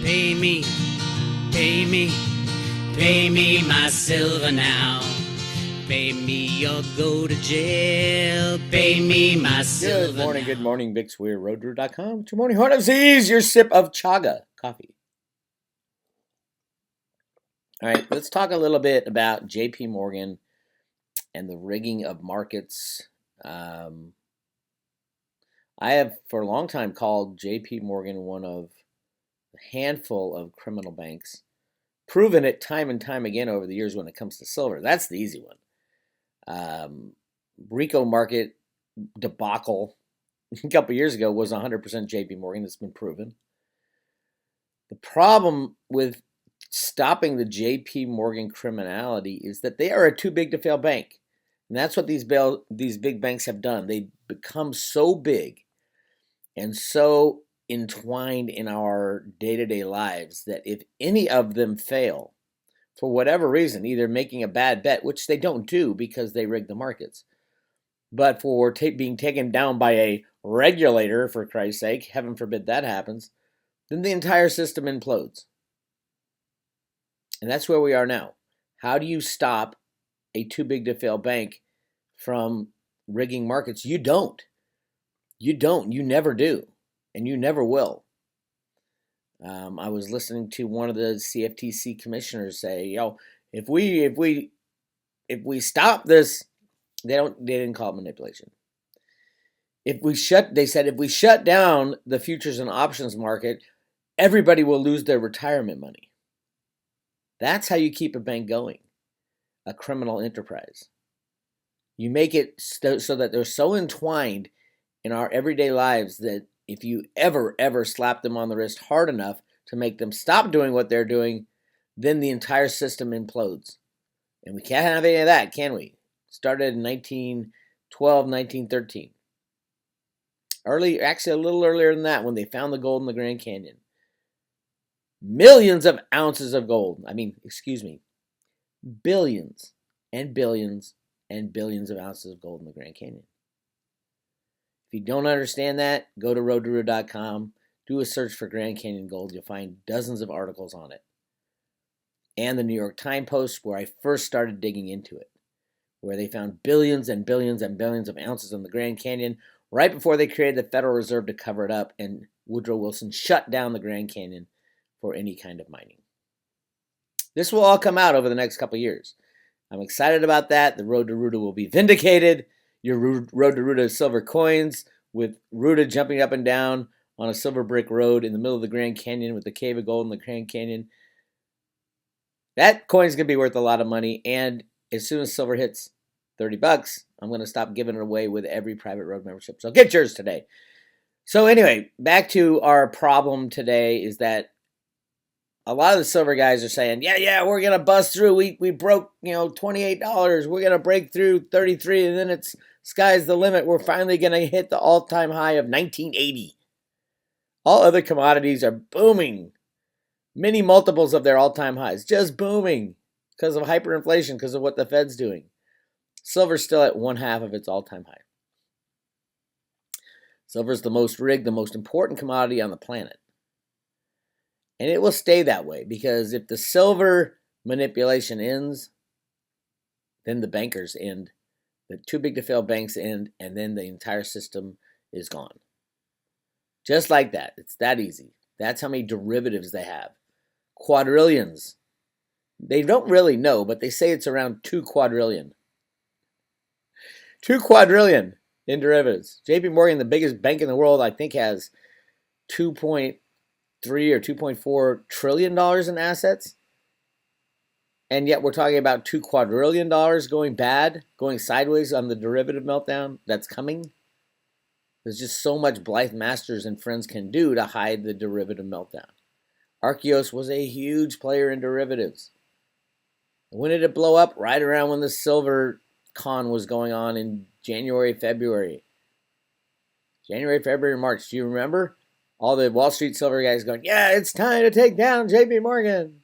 Pay me, pay me, pay me my silver now. Pay me or go to jail. Pay me my silver now. Good morning, Bix Weir, roadrunner.com. Good morning, Horn of Z's, your sip of chaga coffee. All right, let's talk a little bit about JP Morgan and the rigging of markets. I have for a long time called JP Morgan one of a handful of criminal banks, proven it time and time again over the years when it comes to silver. That's the easy one. RICO market debacle a couple years ago was 100% JP Morgan. It's been proven. The problem with stopping the JP Morgan criminality is that they are a too big to fail bank. And that's what these big banks have done. They become so big and so entwined in our day-to-day lives that if any of them fail, for whatever reason, either making a bad bet, which they don't do because they rig the markets, but for being taken down by a regulator, for Christ's sake, heaven forbid that happens, then the entire system implodes. And that's where we are now. How do you stop a too big to fail bank from rigging markets? You don't. You never do. And you never will. I was listening to one of the CFTC commissioners say, if we stop this, they didn't call it manipulation. They said if we shut down the futures and options market, everybody will lose their retirement money. That's how you keep a bank going, a criminal enterprise. You make it so that they're so entwined in our everyday lives that if you ever slap them on the wrist hard enough to make them stop doing what they're doing, then the entire system implodes. And we can't have any of that, can we? Started in 1912, 1913. Actually a little earlier than that, when they found the gold in the Grand Canyon. Millions of ounces of gold. Billions and billions and billions of ounces of gold in the Grand Canyon. If you don't understand that, go to roadrunner.com, do a search for Grand Canyon gold. You'll find dozens of articles on it. And the New York Times Post, where I first started digging into it, where they found billions and billions and billions of ounces in the Grand Canyon right before they created the Federal Reserve to cover it up, and Woodrow Wilson shut down the Grand Canyon for any kind of mining. This will all come out over the next couple of years. I'm excited about that. The road to Ruta will be vindicated. Your road to Ruta silver coins with Ruta jumping up and down on a silver brick road in the middle of the Grand Canyon with the cave of gold in the Grand Canyon. That coin's going to be worth a lot of money, and as soon as silver hits $30, I'm going to stop giving it away with every private road membership. So get yours today. So anyway, back to our problem today is that a lot of the silver guys are saying, yeah, we're going to bust through. We broke, $28. We're going to break through 33, and then it's sky's the limit. We're finally going to hit the all-time high of 1980. All other commodities are booming. Many multiples of their all-time highs, just booming because of hyperinflation, because of what the Fed's doing. Silver's still at 1/2 of its all-time high. Silver's the most rigged, the most important commodity on the planet. And it will stay that way, because if the silver manipulation ends, then the bankers end, the too big to fail banks end, and then the entire system is gone. Just like that. It's that easy. That's how many derivatives they have. Quadrillions. They don't really know, but they say it's around 2 quadrillion. 2 quadrillion in derivatives. JP Morgan, the biggest bank in the world, I think has 2.3 or $2.4 trillion in assets. And yet we're talking about $2 quadrillion going bad, going sideways on the derivative meltdown that's coming. There's just so much Blythe Masters and friends can do to hide the derivative meltdown. Archeos was a huge player in derivatives. When did it blow up? Right around when the silver con was going on in January, February, March. Do you remember? All the Wall Street silver guys going, yeah, it's time to take down JP Morgan.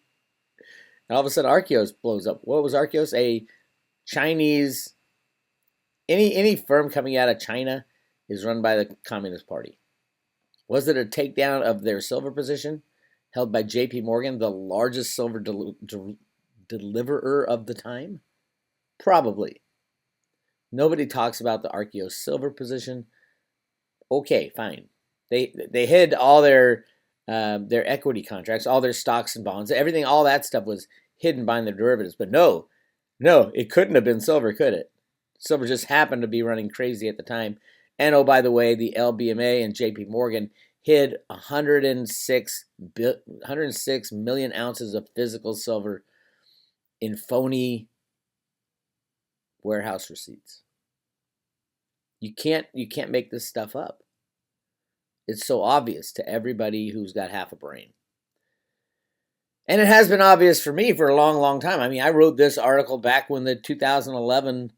And all of a sudden, Archeos blows up. What was Archeos? A Chinese, any firm coming out of China is run by the Communist Party. Was it a takedown of their silver position? held by JP Morgan, the largest silver deliverer of the time? Probably. Nobody talks about the Archeos silver position. Okay, fine. They hid all their equity contracts, all their stocks and bonds, everything, all that stuff was hidden behind the derivatives. But no, it couldn't have been silver, could it? Silver just happened to be running crazy at the time. And oh, by the way, the LBMA and JP Morgan hid 106 million ounces of physical silver in phony warehouse receipts. You can't make this stuff up. It's so obvious to everybody who's got half a brain. And it has been obvious for me for a long, long time. I mean, I wrote this article back when the 2011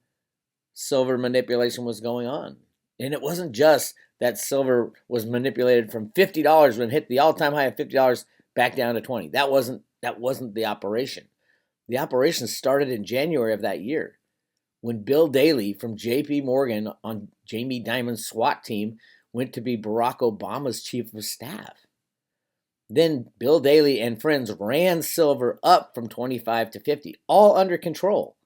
silver manipulation was going on. And it wasn't just that silver was manipulated from $50 when it hit the all-time high of $50 back down to $20. That wasn't the operation. The operation started in January of that year when Bill Daley from JP Morgan on Jamie Dimon's SWAT team went to be Barack Obama's chief of staff. Then Bill Daley and friends ran silver up from 25 to 50, all under control.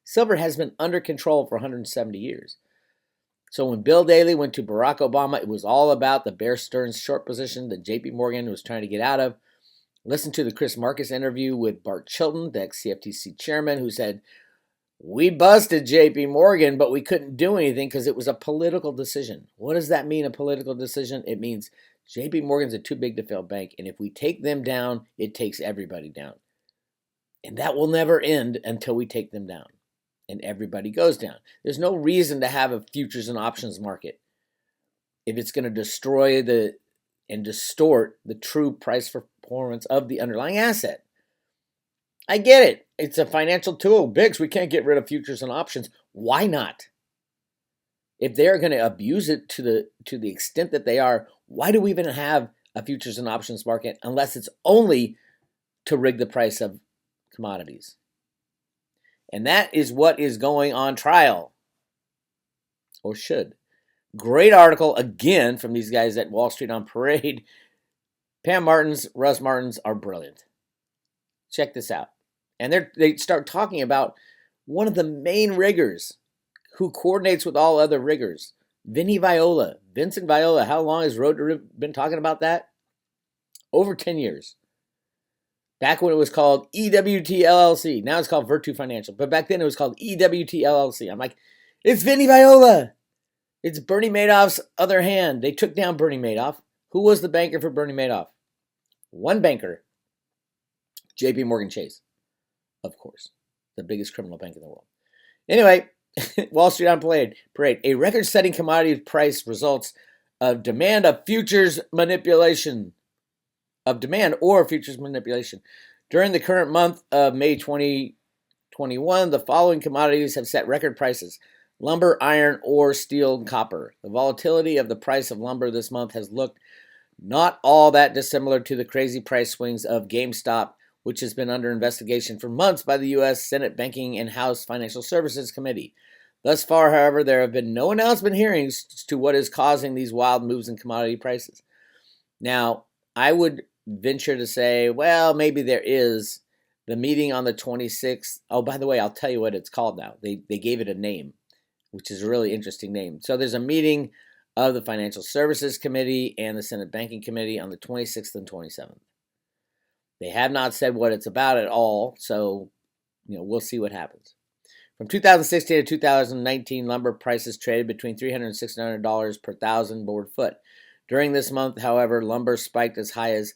Silver has been under control for 170 years. So when Bill Daley went to Barack Obama, it was all about the Bear Stearns short position that JP Morgan was trying to get out of. Listen to the Chris Marcus interview with Bart Chilton, the ex-CFTC chairman, who said, "We busted JP Morgan, but we couldn't do anything because it was a political decision." What does that mean, a political decision? It means JP Morgan's a too big to fail bank, and if we take them down, it takes everybody down. And that will never end until we take them down and everybody goes down. There's no reason to have a futures and options market if it's going to destroy and distort the true price performance of the underlying asset. I get it. It's a financial tool. Bix, we can't get rid of futures and options. Why not? If they're going to abuse it to the extent that they are, why do we even have a futures and options market unless it's only to rig the price of commodities? And that is what is going on trial, or should. Great article, again, from these guys at Wall Street on Parade. Pam Martins, Russ Martins are brilliant. Check this out. And they start talking about one of the main riggers who coordinates with all other riggers, Vincent Viola. How long has Road been talking about that? Over 10 years. Back when it was called EWT LLC. Now it's called Virtu Financial. But back then it was called EWT LLC. I'm like, it's Vinny Viola. It's Bernie Madoff's other hand. They took down Bernie Madoff. Who was the banker for Bernie Madoff? One banker. JP Morgan Chase. Of course. The biggest criminal bank in the world. Anyway, Wall Street on Parade. A record-setting commodity price results of demand of futures manipulation. During the current month of May 2021, the following commodities have set record prices: lumber, iron, ore, steel, and copper. The volatility of the price of lumber this month has looked not all that dissimilar to the crazy price swings of GameStop, which has been under investigation for months by the U.S. Senate Banking and House Financial Services Committee. Thus far, however, there have been no announcement hearings to what is causing these wild moves in commodity prices. Now, I would venture to say, well, maybe there is. The meeting on the 26th. Oh, by the way, I'll tell you what it's called now. They gave it a name, which is a really interesting name. So there's a meeting of the Financial Services Committee and the Senate Banking Committee on the 26th and 27th. They have not said what it's about at all, so we'll see what happens. From 2016 to 2019, lumber prices traded between $300 and $600 per thousand board foot. During this month, however, lumber spiked as high as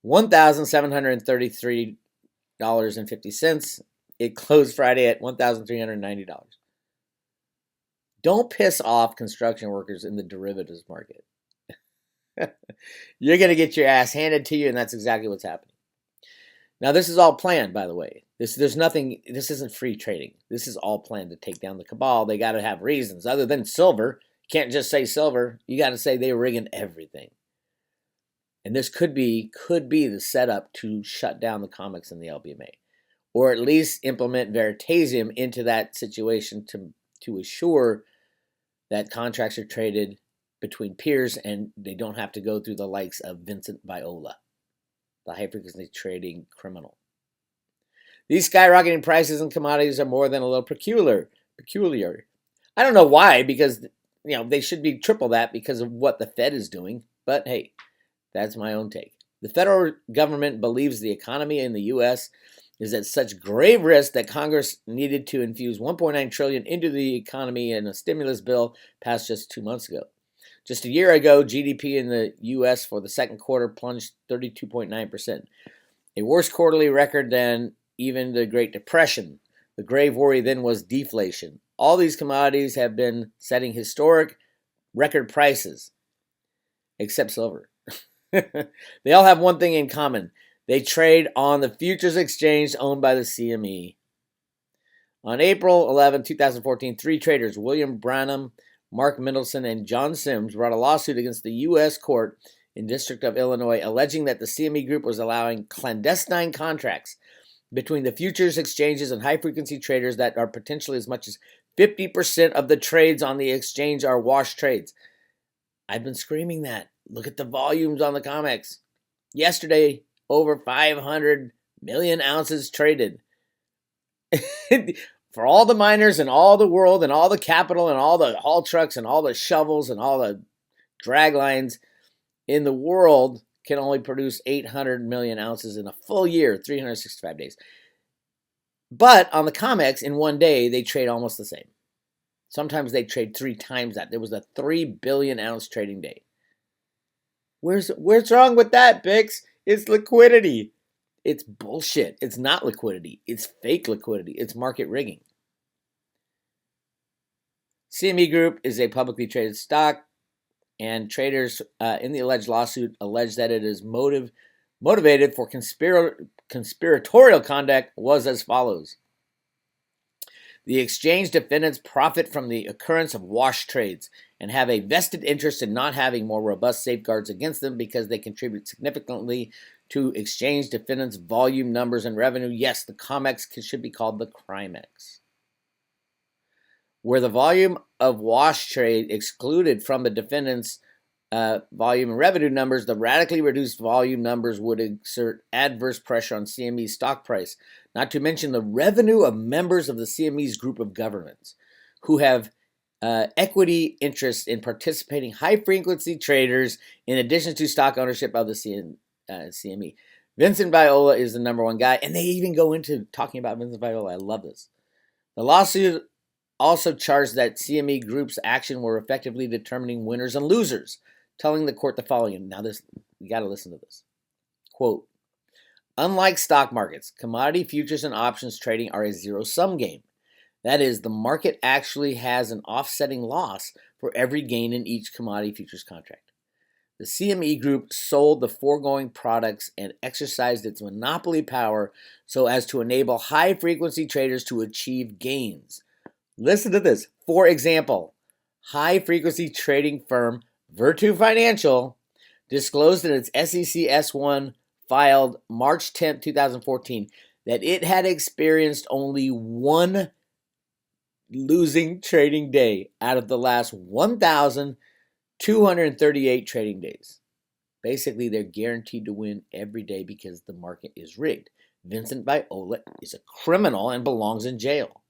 $1,733.50. It closed Friday at $1,390. Don't piss off construction workers in the derivatives market. You're going to get your ass handed to you, and that's exactly what's happening. Now, this is all planned, by the way. This isn't free trading. This is all planned to take down the cabal. They got to have reasons. Other than silver, you can't just say silver. You got to say they're rigging everything. And this could be the setup to shut down the comics in the LBMA, or at least implement Veritasium into that situation to assure that contracts are traded between peers and they don't have to go through the likes of Vincent Viola. the high-frequency trading criminal. These skyrocketing prices in commodities are more than a little peculiar. I don't know why, because they should be triple that because of what the Fed is doing. But hey, that's my own take. The federal government believes the economy in the U.S. is at such grave risk that Congress needed to infuse $1.9 trillion into the economy in a stimulus bill passed just 2 months ago. Just a year ago, GDP in the U.S. for the second quarter plunged 32.9%, a worse quarterly record than even the Great Depression. The grave worry then was deflation. All these commodities have been setting historic record prices, except silver. They all have one thing in common. They trade on the futures exchange owned by the CME. On April 11, 2014, three traders, William Branham, Mark Mendelson, and John Sims, brought a lawsuit against the U.S. court in District of Illinois, alleging that the CME Group was allowing clandestine contracts between the futures exchanges and high-frequency traders that are potentially as much as 50% of the trades on the exchange are wash trades. I've been screaming that. Look at the volumes on the COMEX. Yesterday, over 500 million ounces traded. For all the miners in all the world and all the capital and all the haul trucks and all the shovels and all the drag lines in the world can only produce 800 million ounces in a full year, 365 days. But on the COMEX, in one day, they trade almost the same. Sometimes they trade 3 times that. There was a 3 billion ounce trading day. What's wrong with that, Bix? It's liquidity. It's bullshit. It's not liquidity. It's fake liquidity. It's market rigging. CME Group is a publicly traded stock, and traders in the alleged lawsuit allege that it is motivated for conspiratorial conduct was as follows. The exchange defendants profit from the occurrence of wash trades and have a vested interest in not having more robust safeguards against them because they contribute significantly to exchange defendants' volume numbers and revenue. Yes, the COMEX should be called the CRIMEX. Where the volume of wash trade excluded from the defendants' volume and revenue numbers, the radically reduced volume numbers would exert adverse pressure on CME's stock price, not to mention the revenue of members of the CME's group of governments who have equity interests in participating high-frequency traders in addition to stock ownership of the CME. Vincent Viola is the number one guy, and they even go into talking about Vincent Viola. I love this. The lawsuit also charged that CME Group's action were effectively determining winners and losers, telling the court the following. Now, you got to listen to this. Quote, unlike stock markets, commodity futures and options trading are a zero-sum game. That is, the market actually has an offsetting loss for every gain in each commodity futures contract. The CME Group sold the foregoing products and exercised its monopoly power so as to enable high-frequency traders to achieve gains. Listen to this. For example, high-frequency trading firm Virtu Financial disclosed in its SEC S1 filed March 10, 2014, that it had experienced only one losing trading day out of the last 1,238 trading days. Basically, they're guaranteed to win every day because the market is rigged. Vincent Viola is a criminal and belongs in jail.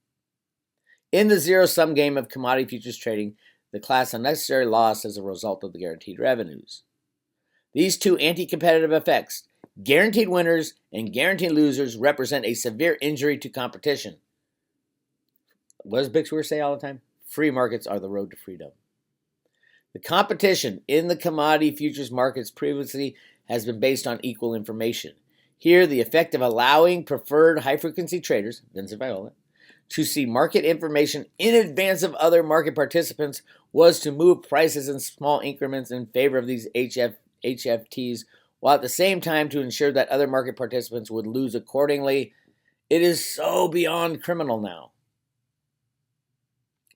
In the zero-sum game of commodity futures trading, the class unnecessary loss as a result of the guaranteed revenues. These two anti-competitive effects, guaranteed winners and guaranteed losers, represent a severe injury to competition. What does Bix Weir say all the time? Free markets are the road to freedom. The competition in the commodity futures markets previously has been based on equal information. Here, the effect of allowing preferred high-frequency traders, Vincent Viola, to see market information in advance of other market participants was to move prices in small increments in favor of these HFTs, while at the same time to ensure that other market participants would lose accordingly. It is so beyond criminal now.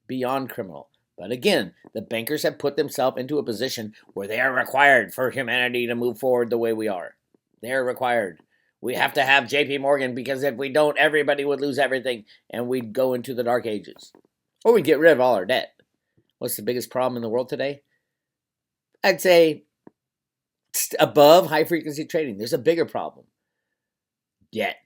Beyond criminal. But again, the bankers have put themselves into a position where they are required for humanity to move forward the way we are. They're required. We have to have JP Morgan because if we don't, everybody would lose everything and we'd go into the dark ages. Or we'd get rid of all our debt. What's the biggest problem in the world today? I'd say above high frequency trading. There's a bigger problem. Debt.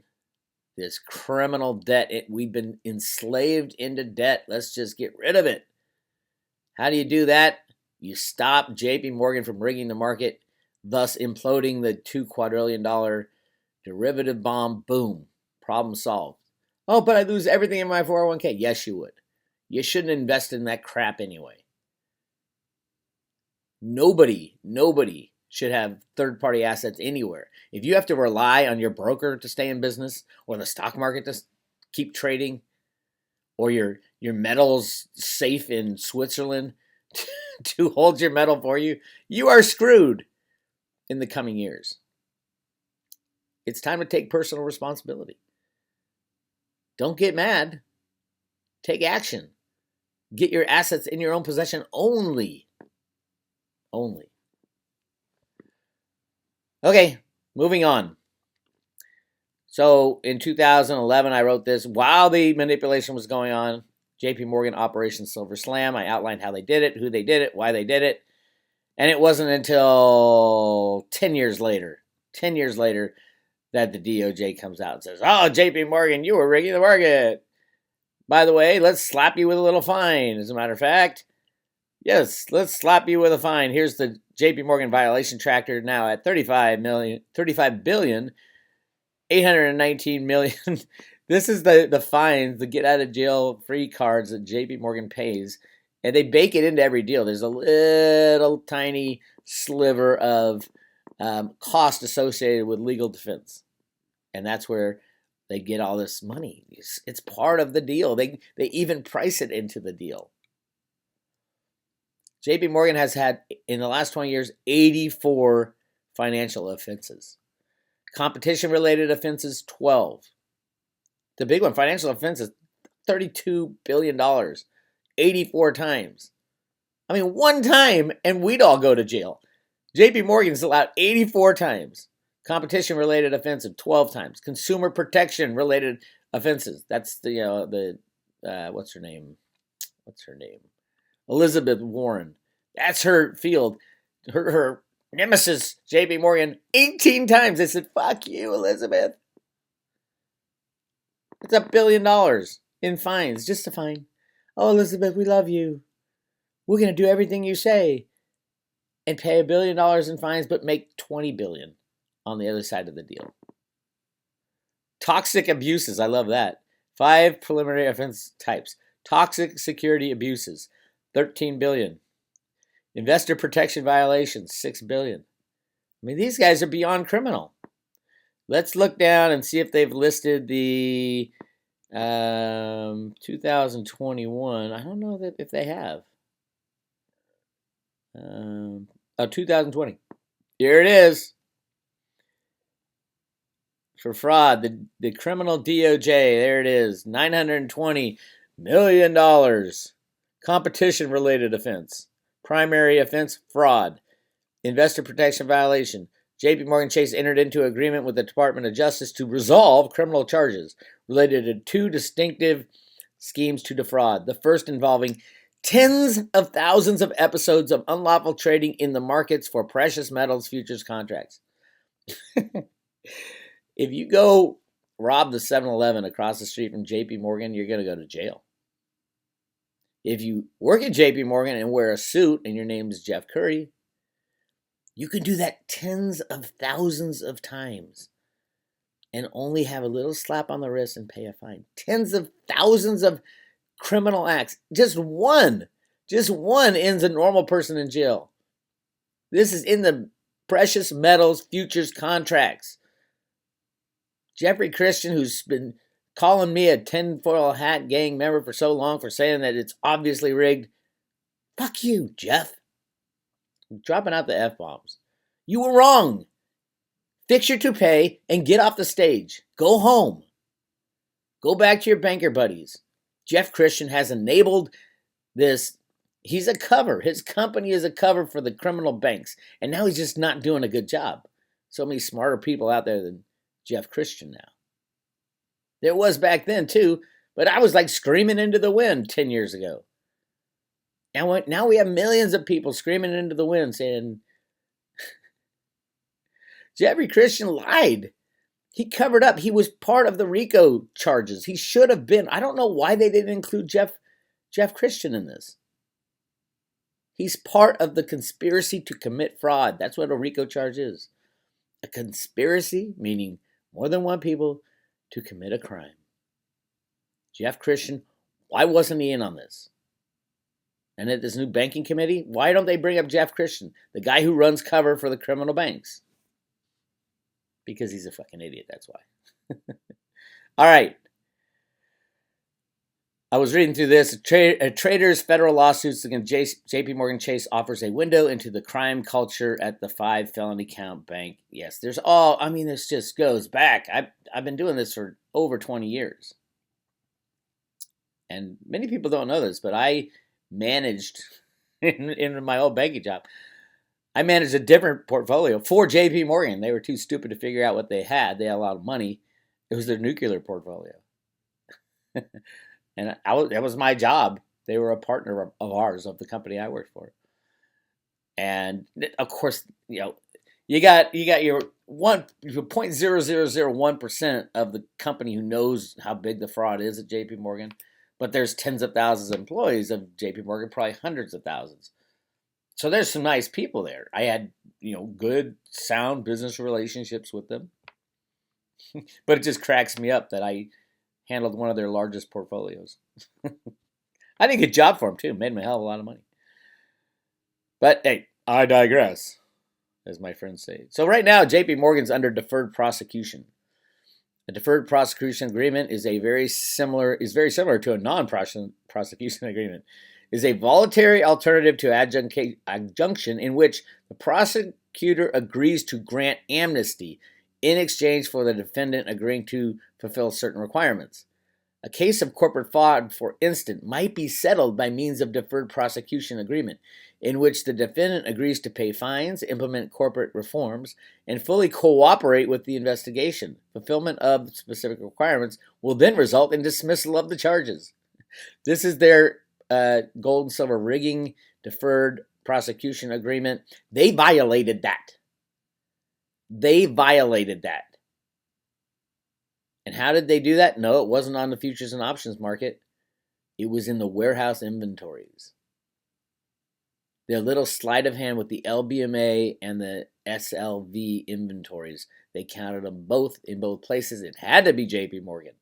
This criminal debt. We've been enslaved into debt. Let's just get rid of it. How do you do that? You stop JP Morgan from rigging the market, thus imploding the $2 quadrillion derivative bomb. Boom. Problem solved. Oh, but I lose everything in my 401k. Yes, you would. You shouldn't invest in that crap anyway. Nobody should have third-party assets anywhere. If you have to rely on your broker to stay in business, or the stock market to keep trading, or your metals safe in Switzerland to hold your metal for you, you are screwed in the coming years. It's time to take personal responsibility. Don't get mad. Take action. Get your assets in your own possession only. Okay, moving on. So in 2011, I wrote this while the manipulation was going on. JP Morgan Operation Silver Slam. I outlined how they did it, who they did it, why they did it. And it wasn't until 10 years later that the DOJ comes out and says, oh, JP Morgan, you were rigging the market. By the way, let's slap you with a little fine. As a matter of fact, yes, let's slap you with a fine. Here's the JP Morgan violation tracker now at 35 billion, 819 million. This is the fines, the get out of jail free cards that JP Morgan pays. And they bake it into every deal. There's a little tiny sliver of cost associated with legal defense. And that's where they get all this money. It's part of the deal. They even price it into the deal. JP Morgan has had, in the last 20 years, 84 financial offenses. Competition-related offenses, 12. The big one, financial offenses, $32 billion, 84 times. I mean, one time, and we'd all go to jail. JP Morgan's allowed 84 times. Competition-related offensive, 12 times. Consumer protection-related offenses. That's what's her name? Elizabeth Warren. That's her field. Her nemesis, JP Morgan, 18 times. They said, fuck you, Elizabeth. It's $1 billion in fines, just a fine. Oh, Elizabeth, we love you. We're going to do everything you say and pay $1 billion in fines, but make $20 billion on the other side of the deal. Toxic abuses. I love that. 5 preliminary offense types. Toxic security abuses. 13 billion. Investor protection violations, 6 billion. I mean, these guys are beyond criminal. Let's look down and see if they've listed the 2021. I don't know if they have. 2020. Here it is. For fraud, the criminal DOJ, there it is, $920 million. Competition-related offense. Primary offense, fraud. Investor protection violation. JP Morgan Chase entered into an agreement with the Department of Justice to resolve criminal charges related to 2 distinctive schemes to defraud. The first involving tens of thousands of episodes of unlawful trading in the markets for precious metals futures contracts. If you go rob the 7-Eleven across the street from JP Morgan, you're going to go to jail. If you work at JP Morgan and wear a suit and your name is Jeff Curry, you can do that tens of thousands of times and only have a little slap on the wrist and pay a fine. Tens of thousands of criminal acts. Just one ends a normal person in jail. This is in the precious metals futures contracts. Jeffrey Christian, who's been calling me a tinfoil hat gang member for so long for saying that it's obviously rigged. Fuck you, Jeff. I'm dropping out the F-bombs. You were wrong. Fix your toupee and get off the stage. Go home. Go back to your banker buddies. Jeff Christian has enabled this. He's a cover. His company is a cover for the criminal banks. And now he's just not doing a good job. So many smarter people out there than Jeff Christian now. There was back then too, but I was like screaming into the wind 10 years ago. Now we have millions of people screaming into the wind saying, Jeffrey Christian lied. He covered up. He was part of the RICO charges. He should have been. I don't know why they didn't include Jeff Christian in this. He's part of the conspiracy to commit fraud. That's what a RICO charge is. A conspiracy, meaning more than one people, to commit a crime. Jeff Christian, why wasn't he in on this? And at this new banking committee, why don't they bring up Jeff Christian, the guy who runs cover for the criminal banks? Because he's a fucking idiot, that's why. All right. I was reading through this. Traders' federal lawsuits against JP Morgan Chase offers a window into the crime culture at the 5 felony count bank. Yes, this just goes back. I've been doing this for over 20 years. And many people don't know this, but I managed, in my old banking job, I managed a different portfolio for JP Morgan. They were too stupid to figure out what they had. They had a lot of money. It was their nuclear portfolio. And that was my job. They were a partner of ours, of the company I worked for. And of course, you got your 0.0001% of the company who knows how big the fraud is at JP Morgan. But there's tens of thousands of employees of JP Morgan, probably hundreds of thousands. So there's some nice people there. I had, good, sound business relationships with them. But it just cracks me up that I handled one of their largest portfolios. I did a good job for them, too. Made them a hell of a lot of money. But, hey, I digress, as my friends say. So right now, JP Morgan's under deferred prosecution. A deferred prosecution agreement is very similar to a non-prosecution agreement. It is a voluntary alternative to adjunction in which the prosecutor agrees to grant amnesty in exchange for the defendant agreeing to fulfill certain requirements. A case of corporate fraud, for instance, might be settled by means of deferred prosecution agreement, in which the defendant agrees to pay fines, implement corporate reforms, and fully cooperate with the investigation. Fulfillment of specific requirements will then result in dismissal of the charges. This is their gold and silver rigging deferred prosecution agreement. They violated that. And how did they do that? No, it wasn't on the futures and options market. It was in the warehouse inventories. Their little sleight of hand with the LBMA and the SLV inventories. They counted them both in both places. It had to be JP Morgan.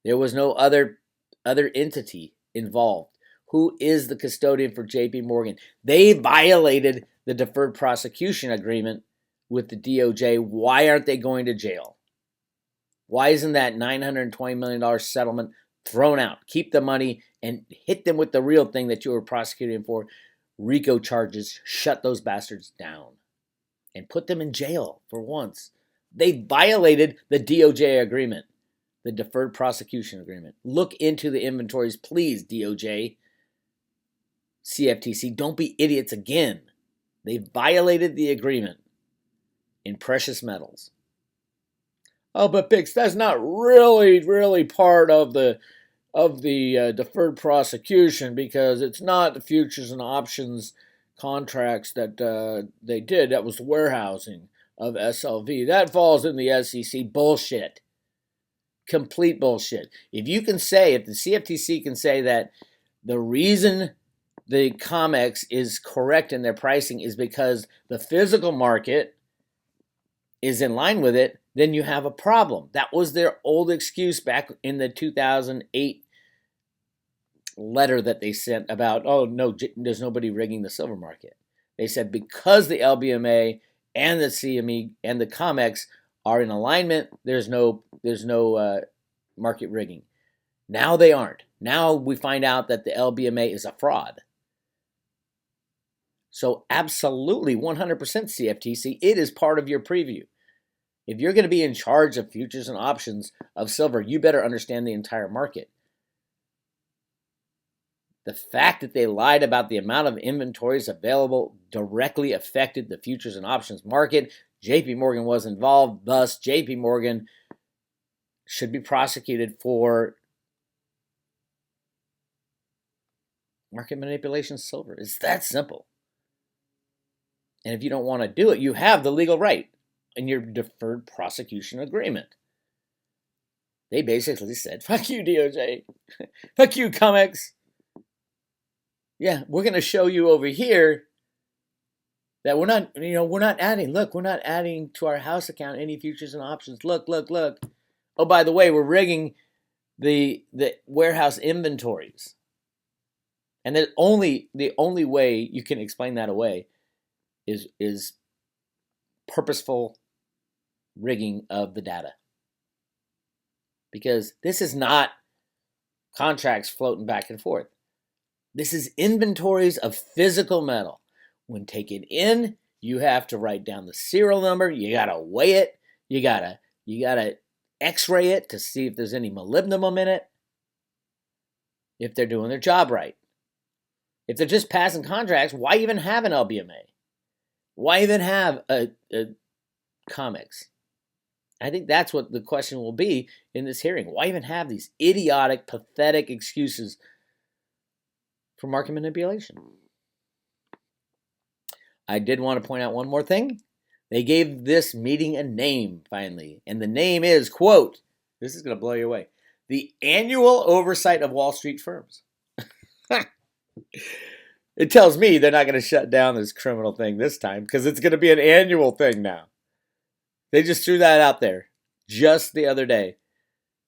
There was no other entity involved. Who is the custodian for JP Morgan? They violated the deferred prosecution agreement with the DOJ. Why aren't they going to jail? Why isn't that $920 million settlement thrown out? Keep the money and hit them with the real thing that you were prosecuting for. RICO charges. Shut those bastards down. And put them in jail for once. They violated the DOJ agreement. The deferred prosecution agreement. Look into the inventories, please, DOJ. CFTC, don't be idiots again. They violated the agreement in precious metals. Oh, but Bix, that's not really part of the deferred prosecution, because it's not the futures and options contracts that they did. That was the warehousing of SLV. That falls in the SEC. Bullshit. Complete bullshit. If the CFTC can say that the reason the COMEX is correct in their pricing is because the physical market is in line with it, then you have a problem. That was their old excuse back in the 2008 letter that they sent about, oh, no, there's nobody rigging the silver market. They said because the LBMA and the CME and the COMEX are in alignment, there's no market rigging. Now they aren't. Now we find out that the LBMA is a fraud. So absolutely 100% CFTC, it is part of your preview. If you're going to be in charge of futures and options of silver, you better understand the entire market. The fact that they lied about the amount of inventories available directly affected the futures and options market. JP Morgan was involved, thus JP Morgan should be prosecuted for market manipulation of silver. It's that simple. And if you don't want to do it, you have the legal right in your Deferred Prosecution Agreement. They basically said, fuck you, DOJ. Fuck you, COMEX. Yeah, we're going to show you over here that we're not adding. Look, we're not adding to our house account any futures and options. Look. Oh, by the way, we're rigging the warehouse inventories. And the only way you can explain that away is purposeful rigging of the data. Because this is not contracts floating back and forth. This is inventories of physical metal. When taken in, you have to write down the serial number. You got to weigh it. You got to x-ray it to see if there's any molybdenum in it. If they're doing their job right. If they're just passing contracts, why even have an LBMA? Why even have a COMEX? I think that's what the question will be in this hearing. Why even have these idiotic, pathetic excuses for market manipulation? I did want to point out one more thing. They gave this meeting a name, finally. And the name is, quote, this is going to blow you away, the Annual Oversight of Wall Street Firms. It tells me they're not going to shut down this criminal thing this time because it's going to be an annual thing now. They just threw that out there just the other day.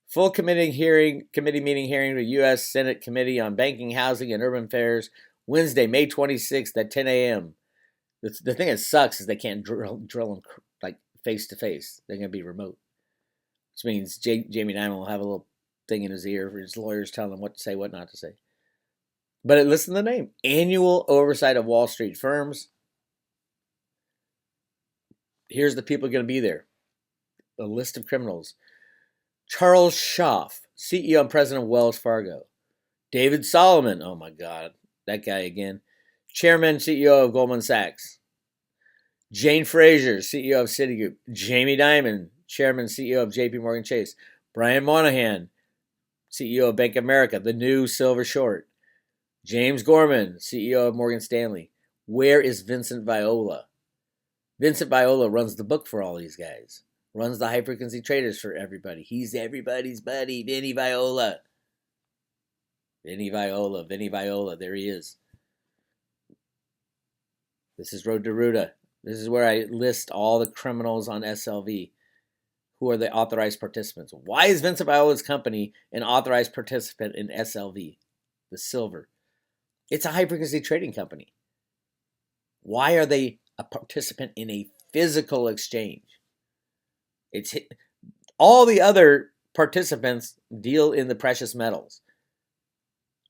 Full committee meeting hearing the U.S. Senate Committee on Banking, Housing, and Urban Affairs, Wednesday, May 26th at 10 a.m. The thing that sucks is they can't drill them like face to face. They're going to be remote, which means Jamie Dimon will have a little thing in his ear for his lawyers telling him what to say, what not to say. But listen to the name, Annual Oversight of Wall Street Firms. Here's the people going to be there. A list of criminals. Charles Schaff, CEO and President of Wells Fargo. David Solomon, oh my God, that guy again. Chairman, CEO of Goldman Sachs. Jane Fraser, CEO of Citigroup. Jamie Dimon, Chairman, CEO of JP Morgan Chase. Brian Moynihan, CEO of Bank of America, the new Silver Short. James Gorman, CEO of Morgan Stanley. Where is Vincent Viola? Vincent Viola runs the book for all these guys. Runs the high-frequency traders for everybody. He's everybody's buddy, Vinny Viola. Vinny Viola, there he is. This is Road to Ruta. This is where I list all the criminals on SLV who are the authorized participants. Why is Vincent Viola's company an authorized participant in SLV, the silver? It's a high-frequency trading company. Why are they a participant in a physical exchange? It's all the other participants deal in the precious metals.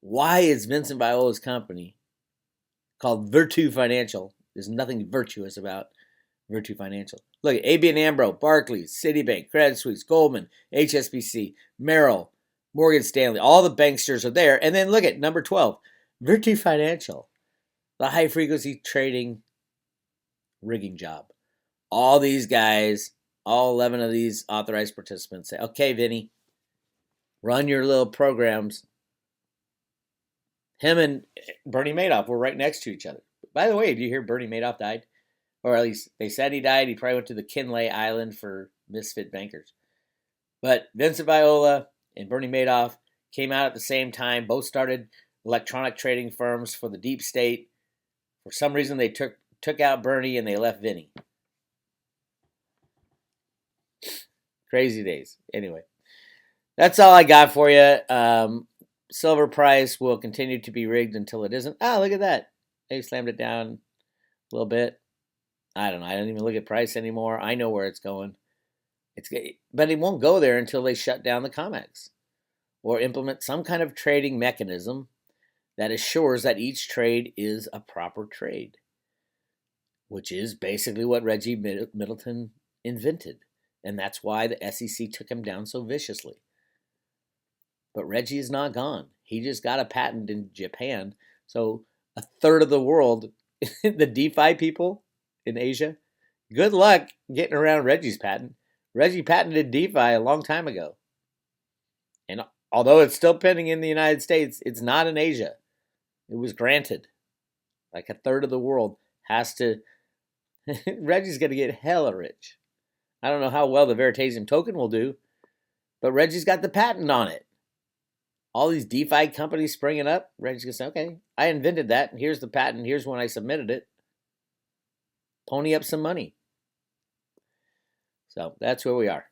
Why is Vincent Viola's company called Virtu Financial? There's nothing virtuous about Virtu Financial. Look at ABN AMRO, Barclays, Citibank, Credit Suisse, Goldman, HSBC, Merrill, Morgan Stanley. All the banksters are there. And then look at number 12, Virtu Financial, the high-frequency trading rigging job. All these guys, all 11 of these authorized participants say, okay, Vinny, run your little programs. Him and Bernie Madoff were right next to each other. By the way, did you hear Bernie Madoff died? Or at least they said he died. He probably went to the Kinley Island for misfit bankers. But Vincent Viola and Bernie Madoff came out at the same time. Both started electronic trading firms for the deep state. For some reason, they took out Bernie and they left Vinny. Crazy days. Anyway, that's all I got for you. Silver price will continue to be rigged until it isn't. Oh, look at that. They slammed it down a little bit. I don't know. I don't even look at price anymore. I know where it's going. But it won't go there until they shut down the COMEX or implement some kind of trading mechanism that assures that each trade is a proper trade, which is basically what Reggie Middleton invented. And that's why the SEC took him down so viciously. But Reggie is not gone. He just got a patent in Japan. So a third of the world, the DeFi people in Asia, good luck getting around Reggie's patent. Reggie patented DeFi a long time ago. And although it's still pending in the United States, it's not in Asia. It was granted. Like a third of the world has to Reggie's going to get hella rich. I don't know how well the Veritasium token will do, but Reggie's got the patent on it. All these DeFi companies springing up, Reggie's going to say, okay, I invented that, and here's the patent, here's when I submitted it. Pony up some money. So that's where we are.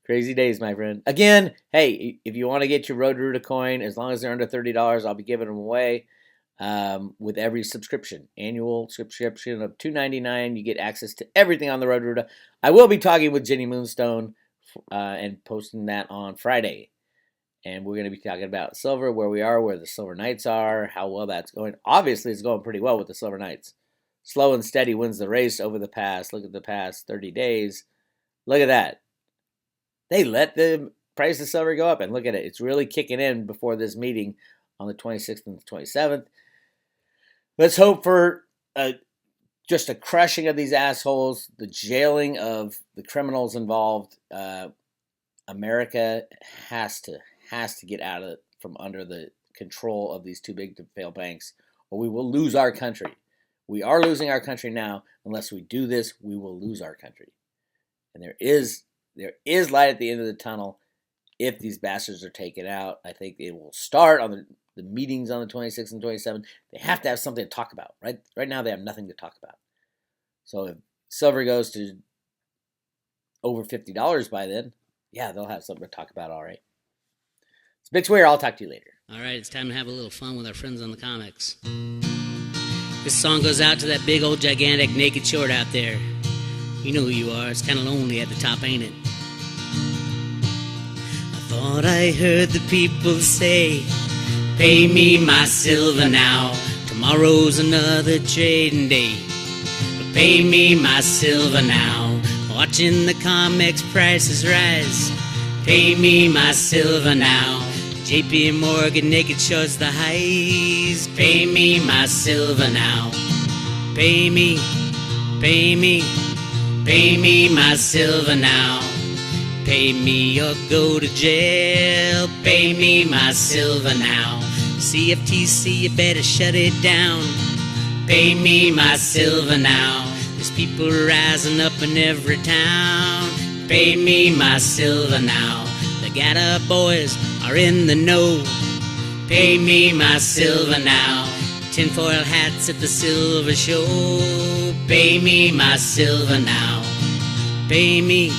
Crazy days, my friend. Again, hey, if you want to get your Roto-Rooter coin, as long as they're under $30, I'll be giving them away with every subscription. Annual subscription of $2.99. You get access to everything on the Roto-Rooter. I will be talking with Jenny Moonstone and posting that on Friday. And we're going to be talking about silver, where we are, where the Silver Knights are, how well that's going. Obviously, it's going pretty well with the Silver Knights. Slow and steady wins the race over the past. Look at the past 30 days. Look at that. They let the price of silver go up, and look at it. It's really kicking in before this meeting on the 26th and the 27th. Let's hope for just a crushing of these assholes, the jailing of the criminals involved. America has to get out of from under the control of these too big to fail banks, or we will lose our country. We are losing our country now. Unless we do this, we will lose our country. And there is light at the end of the tunnel if these bastards are taken out. I think it will start on the meetings on the 26th and 27th. They have to have something to talk about. Right now, they have nothing to talk about. So if silver goes to over $50 by then, yeah, they'll have something to talk about, all right. It's Bix Weir. I'll talk to you later. All right, it's time to have a little fun with our friends on the comics. This song goes out to that big old gigantic naked short out there. You know who you are. It's kind of lonely at the top, ain't it? I thought I heard the people say, pay me my silver now. Tomorrow's another trading day. But pay me my silver now. Watching the comics prices rise. Pay me my silver now. JP Morgan naked shorts the highs. Pay me my silver now. Pay me, pay me. Pay me my silver now. Pay me or go to jail. Pay me my silver now. CFTC, you better shut it down. Pay me my silver now. There's people rising up in every town. Pay me my silver now. The Gatta boys are in the know. Pay me my silver now. Tinfoil hats at the silver show. Pay me my silver now. Pay me,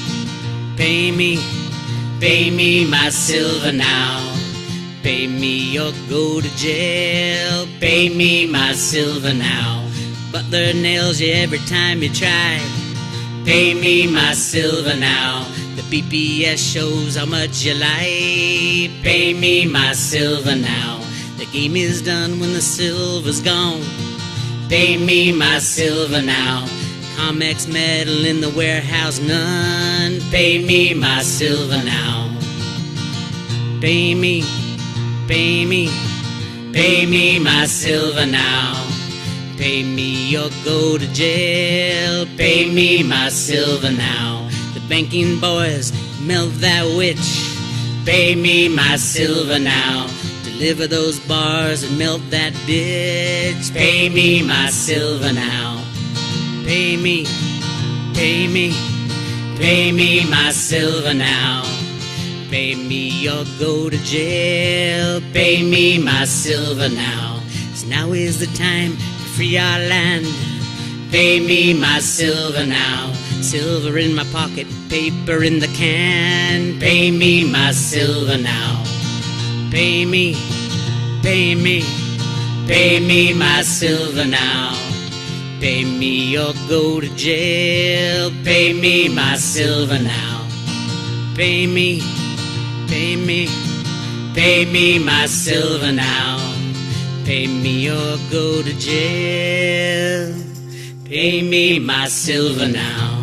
pay me, pay me my silver now. Pay me or go to jail. Pay me my silver now. Butler nails you every time you try. Pay me my silver now. The BPS shows how much you lie. Pay me my silver now. The game is done when the silver's gone. Pay me my silver now. Comex metal in the warehouse, none. Pay me my silver now. Pay me, pay me, pay me my silver now. Pay me or go to jail. Pay me my silver now. The banking boys melt that witch. Pay me my silver now. Deliver those bars and melt that bitch. Pay me my silver now. Pay me, pay me, pay me my silver now. Pay me or go to jail. Pay me my silver now. 'Cause now is the time to free our land. Pay me my silver now. Silver in my pocket, paper in the can. Pay me my silver now. Pay me, pay me, pay me my silver now. Pay me or go to jail. Pay me my silver now. Pay me, pay me, pay me my silver now. Pay me or go to jail. Pay me my silver now.